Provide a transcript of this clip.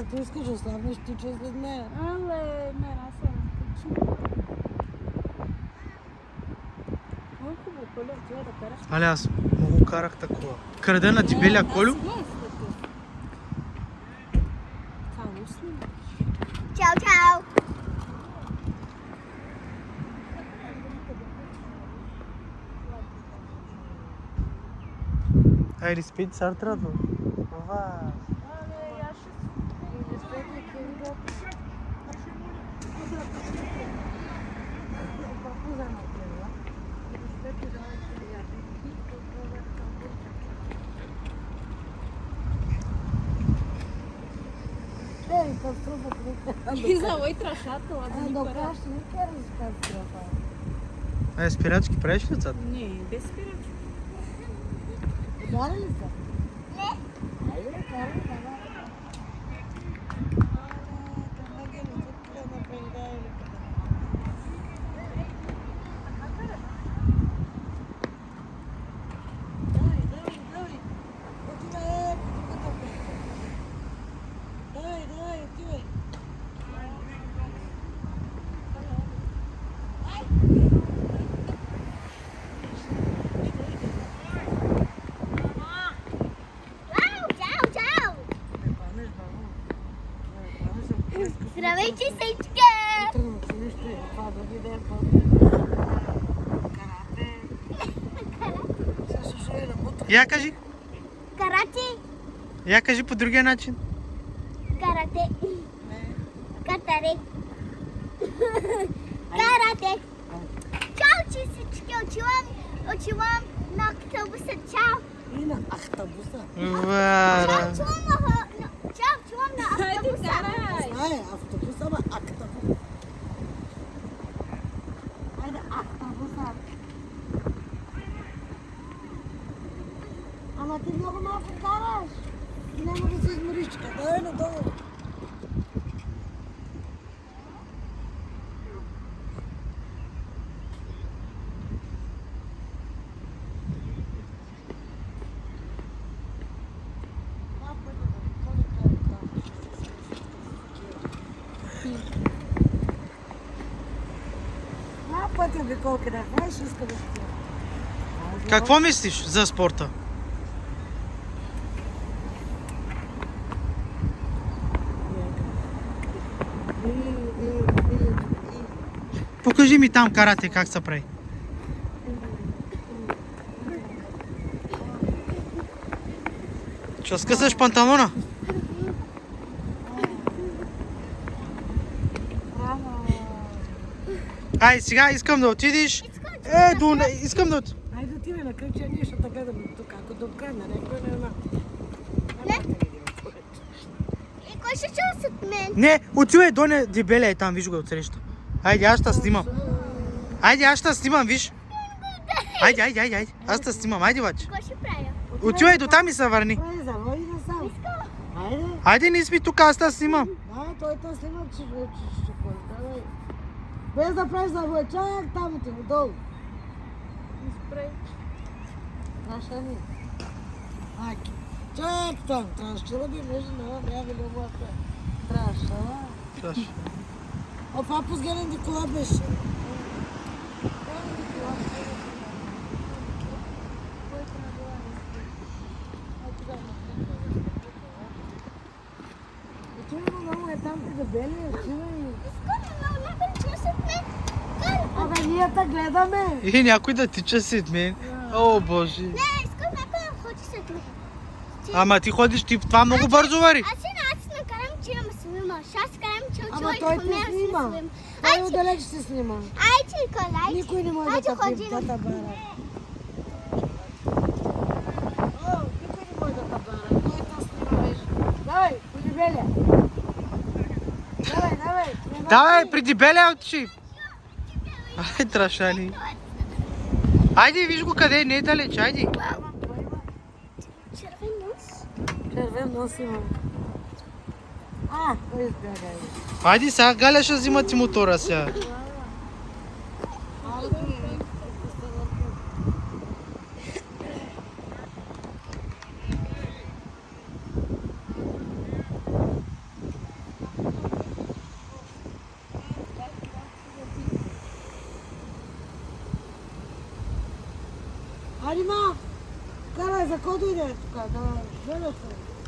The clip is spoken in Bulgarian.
Ама ти искаш да останеш тича след нея. Але, не, аз съм тича. Много хубаво, Колю, отива да караш. Але аз много карах такова. Краде на дебелия Колю. Чао, чао! Айде спит, сар трябва. Това. Излъй трашата, ладно. Докаш, не караш катастрофа. Спирачки правиш ли отзад? Не, без спирачки. Удари ли са? Не. Айде, карай, давай. Здравейте, сечка! Я кажи. Карате! Я кажи по другия начин. Карате! Катаре! Карате! Чао, чисички! Отивам на автобуса. Чао! И на автобуса. Вара. Чувам на автобуса. Знае, автобуса, ама автобус. Айде, автобуса. Ама ти много малко караш. Ти няма да се измориш, чакай, давай надолу. Пътя обиколка да правиш, иска да спи. Какво мислиш за спорта? Покажи ми там карате как се прави. Ще скъсаш панталона? Ай, сега искам да отидеш. Искам да отидеш. Айде отивай на къща, ние ще те гледаме тук. Ако до края на някой не е на... И кой ще чува след мен? Не, отивай до не дебеля е там, виж го отсреща. Айде, аз ще снимам. Айде, аз ще снимам, виж. Айде. Аз ще снимам, айде баче. Кой ще правя? Отивай до там и се върни. Ай, заводи да сам. Айде. Айде, не спи тук, аз ще снимам. Да, той те снима, че ще ходи. Давай. Без да правиш завой, чак там отива, долу. Наша ни. Аки. Чак там, трябваше да би между това, трябва да го трябваше. А това позгаден кола беше. Отивай много е там, ти да бели, отивай. Абе, ние те гледаме. И някой да тича след мен. О, Боже. Не, искам някой да ходи след мен. Ама ти ходиш, ти това много бързо вари. Аз накарам, че имам свима. Аз карам, че Ама той те снима. Той отдалеч се снима. Айде, Николай. Никой не може да те ходи. да те бара. Никой не може да те бара. Той те снима, виж. Давай, ходи беля. Давай. Давай, при дебеля отиши. Ай, трашани. Айде, виж го къде, не е далеч, айде. Червен нос. Червен нос имам. Кой избяга? Айде, сега Галя ще взима ти мотора сега. Арима, карай, за кой дойде тук? Да, гледай се.